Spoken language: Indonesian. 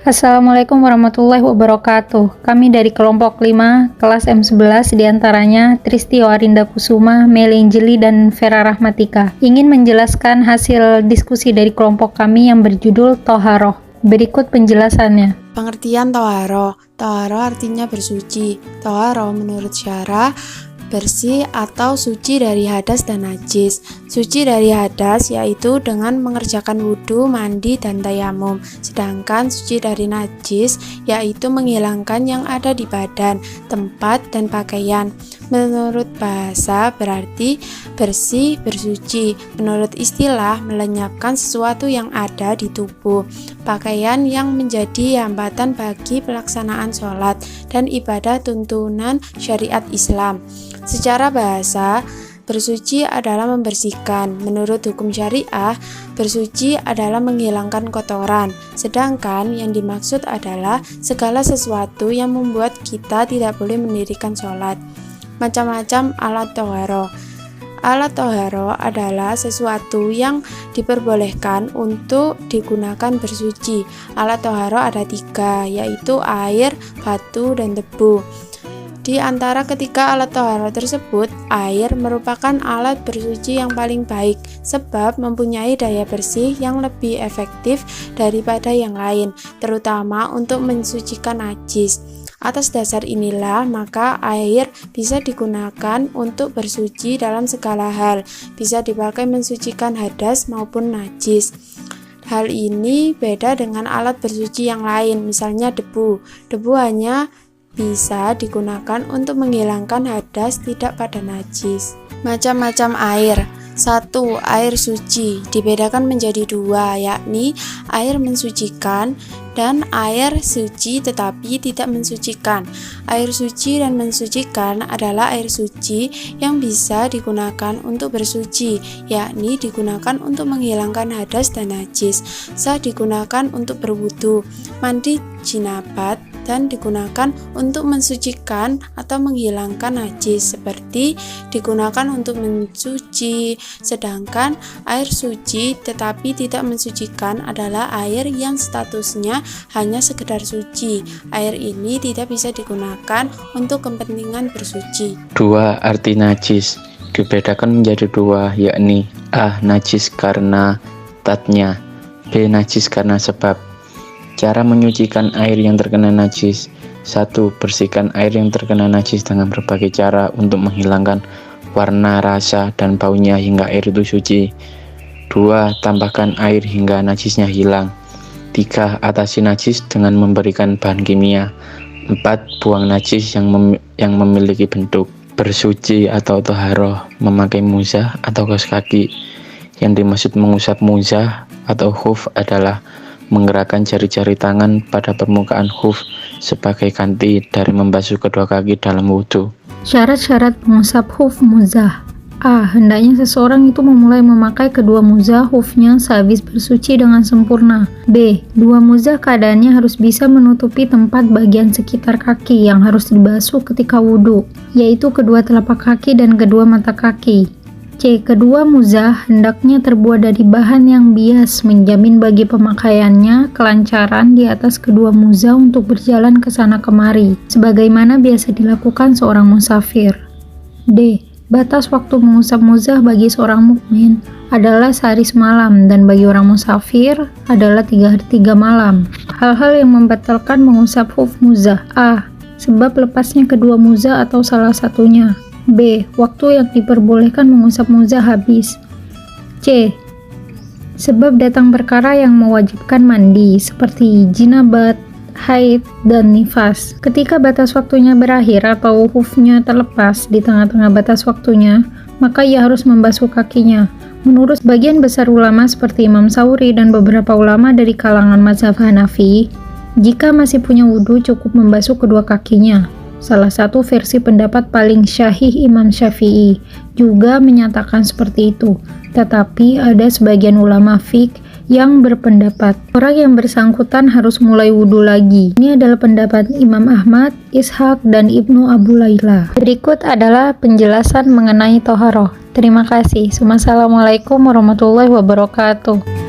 Assalamualaikum warahmatullahi wabarakatuh. Kami dari kelompok 5, kelas M11, diantaranya Tristio Arinda Kusuma, Meli Anjeli, dan Vera Rahmatika, ingin menjelaskan hasil diskusi dari kelompok kami yang berjudul Toharoh. Berikut penjelasannya. Pengertian Toharoh. Toharoh artinya bersuci. Toharoh menurut syarah bersih atau suci dari hadas dan najis. Suci dari hadas yaitu dengan mengerjakan wudhu, mandi, dan tayamum. Sedangkan suci dari najis yaitu menghilangkan yang ada di badan, tempat, dan pakaian. Menurut bahasa berarti bersih, bersuci. Menurut istilah melenyapkan sesuatu yang ada di tubuh. Pakaian yang menjadi hambatan bagi pelaksanaan sholat dan ibadah tuntunan syariat Islam. Secara bahasa, bersuci adalah membersihkan. Menurut hukum syariah, bersuci adalah menghilangkan kotoran. Sedangkan yang dimaksud adalah segala sesuatu yang membuat kita tidak boleh mendirikan sholat. Macam-macam alat toharoh. Alat toharoh adalah sesuatu yang diperbolehkan untuk digunakan bersuci. Alat toharoh ada 3, yaitu air, batu, dan debu. Di antara ketiga alat toharoh tersebut, air merupakan alat bersuci yang paling baik sebab mempunyai daya bersih yang lebih efektif daripada yang lain, terutama untuk mensucikan najis. Atas dasar inilah, maka air bisa digunakan untuk bersuci dalam segala hal, bisa dipakai mensucikan hadas maupun najis. Hal ini beda dengan alat bersuci yang lain, misalnya debu. Debu hanya bisa digunakan untuk menghilangkan hadas, tidak pada najis. Macam-macam air. 1. Air suci dibedakan menjadi 2, yakni air mensucikan dan air suci tetapi tidak mensucikan. Air suci dan mensucikan adalah air suci yang bisa digunakan untuk bersuci, yakni digunakan untuk menghilangkan hadas dan najis, sah digunakan untuk berwudu, mandi jinabat, dan digunakan untuk mensucikan atau menghilangkan najis, seperti digunakan untuk mencuci. Sedangkan air suci tetapi tidak mensucikan adalah air yang statusnya hanya sekedar suci. Air ini tidak bisa digunakan untuk kepentingan bersuci. 2. Arti najis dibedakan menjadi 2, yakni A. Najis karena tatnya, B. Najis karena sebab. Cara menyucikan air yang terkena najis. 1. Bersihkan air yang terkena najis dengan berbagai cara untuk menghilangkan warna, rasa, dan baunya hingga air itu suci. 2. Tambahkan air hingga najisnya hilang. 3. Atasi najis dengan memberikan bahan kimia. 4. Buang najis yang memiliki bentuk. Bersuci atau toharoh memakai muzah atau kaos kaki. Yang dimaksud mengusap muzah atau khuf adalah menggerakkan jari-jari tangan pada permukaan khuf sebagai ganti dari membasuh kedua kaki dalam wudhu. Syarat-syarat mengusap khuf muzah. A. Hendaknya seseorang itu memulai memakai kedua muzah khufnya sehabis bersuci dengan sempurna. B. Dua muzah keadaannya harus bisa menutupi tempat bagian sekitar kaki yang harus dibasuh ketika wudhu, yaitu kedua telapak kaki dan kedua mata kaki. C. Kedua muzah hendaknya terbuat dari bahan yang bias menjamin bagi pemakaiannya kelancaran di atas kedua muzah untuk berjalan ke sana kemari, sebagaimana biasa dilakukan seorang musafir. D. Batas waktu mengusap muzah bagi seorang mukmin adalah sehari semalam dan bagi orang musafir adalah 3 hari 3 malam. Hal-hal yang membatalkan mengusap khuf muzah. A. Sebab lepasnya kedua muzah atau salah satunya. B. Waktu yang diperbolehkan mengusap muzah habis. C. Sebab datang perkara yang mewajibkan mandi seperti jinabat, haid, dan nifas. Ketika batas waktunya berakhir atau khufnya terlepas di tengah-tengah batas waktunya, maka ia harus membasuh kakinya. Menurut sebagian besar ulama seperti Imam Sauri dan beberapa ulama dari kalangan mazhab Hanafi, jika masih punya wudhu cukup membasuh kedua kakinya. Salah satu versi pendapat paling syahih Imam Syafi'i juga menyatakan seperti itu. Tetapi ada sebagian ulama fiqh yang berpendapat orang yang bersangkutan harus mulai wudhu lagi. Ini adalah pendapat Imam Ahmad, Ishaq, dan Ibnu Abu Layla. Berikut adalah penjelasan mengenai toharoh. Terima kasih. Wassalamualaikum warahmatullahi wabarakatuh.